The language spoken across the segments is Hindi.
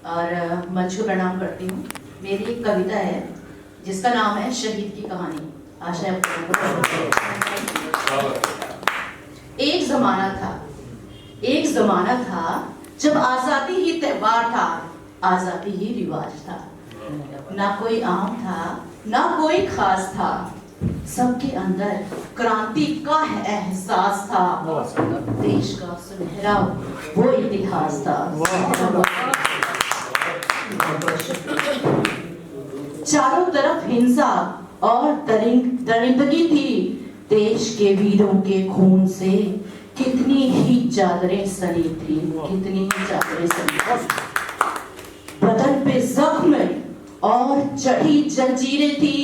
और मंच को प्रणाम करती हूँ। मेरी एक कविता है जिसका नाम है शहीद की कहानी। आशा है एक जमाना था जब आजादी ही त्योहार था, आजादी ही रिवाज था। ना कोई आम था ना कोई खास था, सबके अंदर क्रांति का एहसास था। देश का सुनहरा वो इतिहास था। चारों तरफ हिंसा और दरिंदगी थी। देश के वीरों के खून से कितनी ही चादरें सनी थी, कितनी ही चादरें सनी थी। बदन पे जख्म और चढ़ी जंजीरें थी।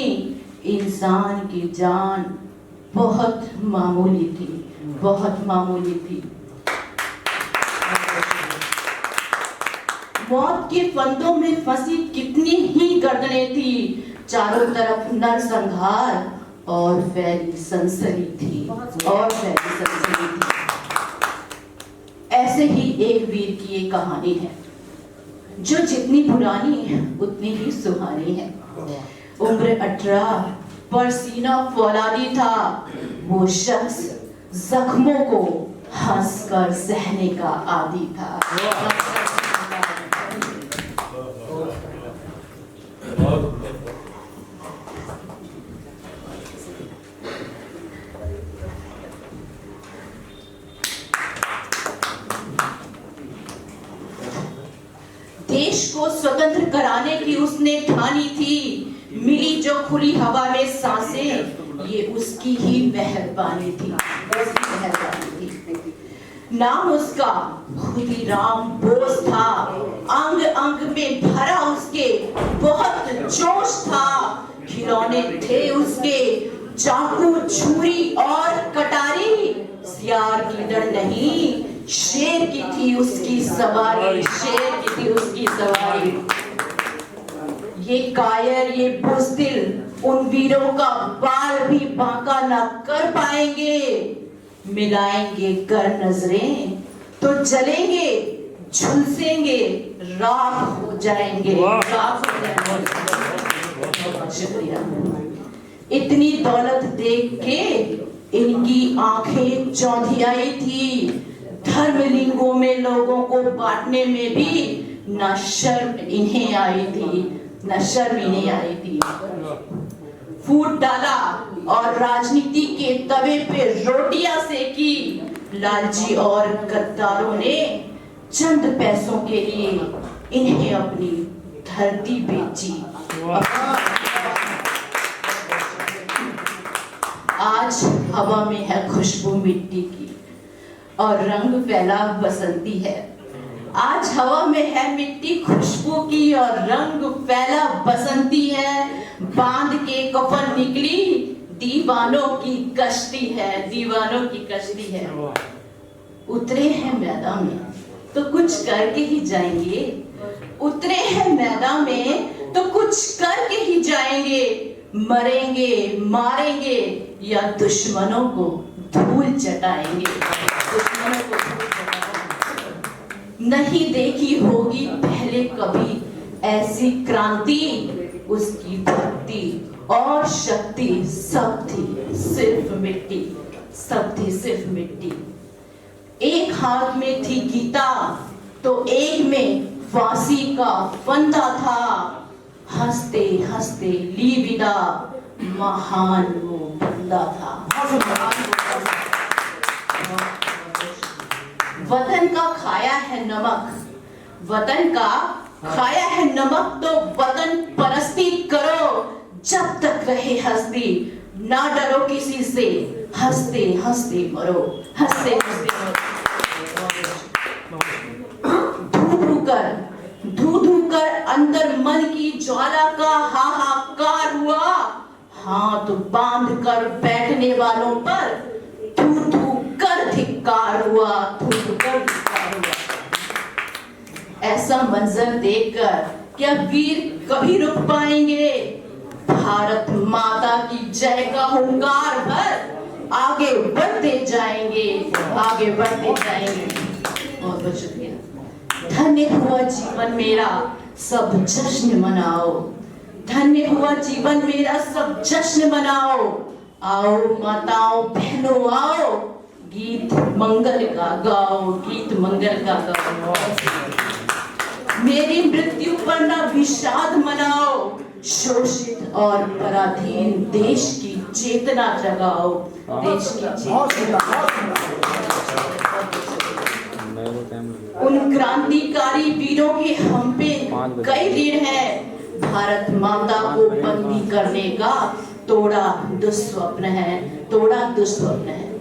इंसान की जान बहुत मामूली थी, बहुत मामूली थी। मौत के फंदों में फंसी कितनी ही गर्दनें थी। चारों तरफ नरसंहार और फैली सनसनी थी, और फैली सनसनी थी। ऐसे ही एक वीर की एक कहानी है जो जितनी पुरानी है उतनी ही सुहानी है। उम्र 18 पर सीना फौलादी था। वो शख्स जख्मों को हंसकर सहने का आदी था। देश को स्वतंत्र कराने की उसने ठानी थी। मिली जो खुली हवा में सांसें, ये उसकी ही मेहरबानी थी, उसकी मेहरबानी थी। नाम उसका खुदीराम बोस था। अंग अंग में भरा उसके बहुत जोश था। खिलौने थे उसके चाकू छुरी और कटारी। सियार गीदड़ नहीं, शेर की थी उसकी सवारी, शेर की थी उसकी सवारी। ये कायर ये बुज़दिल उन वीरों का बाल भी बांका ना कर पाएंगे। मिलाएंगे कर नजरें तो जलेंगे, झुलसेंगे, राख हो जाएंगे, राख हो जाएंगे। शुक्रिया। इतनी दौलत देख के इनकी आंखें चौंधियाई थी। धर्म लिंगों में लोगों को बांटने में भी न शर्म इन्हें आई थी, न शर्म इन्हें आई थी। फूट डाला और राजनीति के तवे पे रोटियां सेकी। लालची और गद्दारों ने चंद पैसों के लिए इन्हें अपनी धरती बेची। आज हवा में है खुशबू मिट्टी की और रंग फैला बसंती है। आज हवा में है मिट्टी खुशबू की और रंग फैला बसंती है। बांध के कफन निकली दीवानों की कश्ती है, दीवानों की कश्ती है। उतरे हैं मैदान में तो कुछ करके ही जाएंगे। उतरे हैं मैदान में तो कुछ करके ही जाएंगे। मरेंगे मारेंगे या दुश्मनों को धूल चटाएंगे, दुश्मनों को धूल चटाएंगे। नहीं देखी होगी पहले कभी ऐसी क्रांति। उसकी धरती और शक्ति सब थी सिर्फ मिट्टी, सब थी सिर्फ मिट्टी। एक हाथ में थी गीता तो एक में फांसी का फंदा था। हंसते हंसते ली विदा, महान वो बंदा था। वतन का खाया है नमक, वतन का खाया है नमक तो वतन परस्ती करो। जब तक रहे हंसती ना डरो किसी से, हंसते हंसते मरो, हंसते हंसते मरो। धू धू कर अंदर मन की ज्वाला का हाहाकार हुआ। हाथ बांध कर बैठने वालों पर धू धू कर धिक्कार हुआ, धू धू कर धिक्कार हुआ। ऐसा मंजर देखकर क्या वीर कभी रुक पाएंगे? भारत माता की जय का हुंकार भर आगे बढ़ते जाएंगे, आगे बढ़ते जाएंगे। बहुत बहुत शुक्रिया। धन्य हुआ जीवन मेरा, सब जश्न मनाओ। धन्य हुआ जीवन मेरा, सब जश्न मनाओ। आओ माताओं बहनों आओ, गीत मंगल का गाओ, गीत मंगल का गाओ। मेरी मृत्यु पर न विषाद मनाओ, शोषित और पराधीन देश की चेतना जगाओ, देश की चेतना। उन क्रांतिकारी वीरों के हम पे कई ऋण है, भारत माता को बंदी करने का तोड़ा दुस्वप्न है, तोड़ा दुस्वप्न है।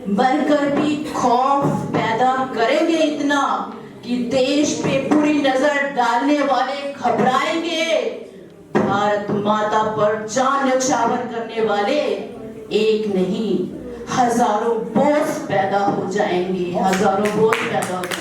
मरकर भी खौफ पैदा करेंगे इतना कि देश पे बुरी नजर डालने वाले घबराएंगे। भारत माता पर जान न्यौछावर करने वाले एक नहीं हजारों बोझ पैदा हो जाएंगे, हजारों बोझ पैदा हो जाएंगे।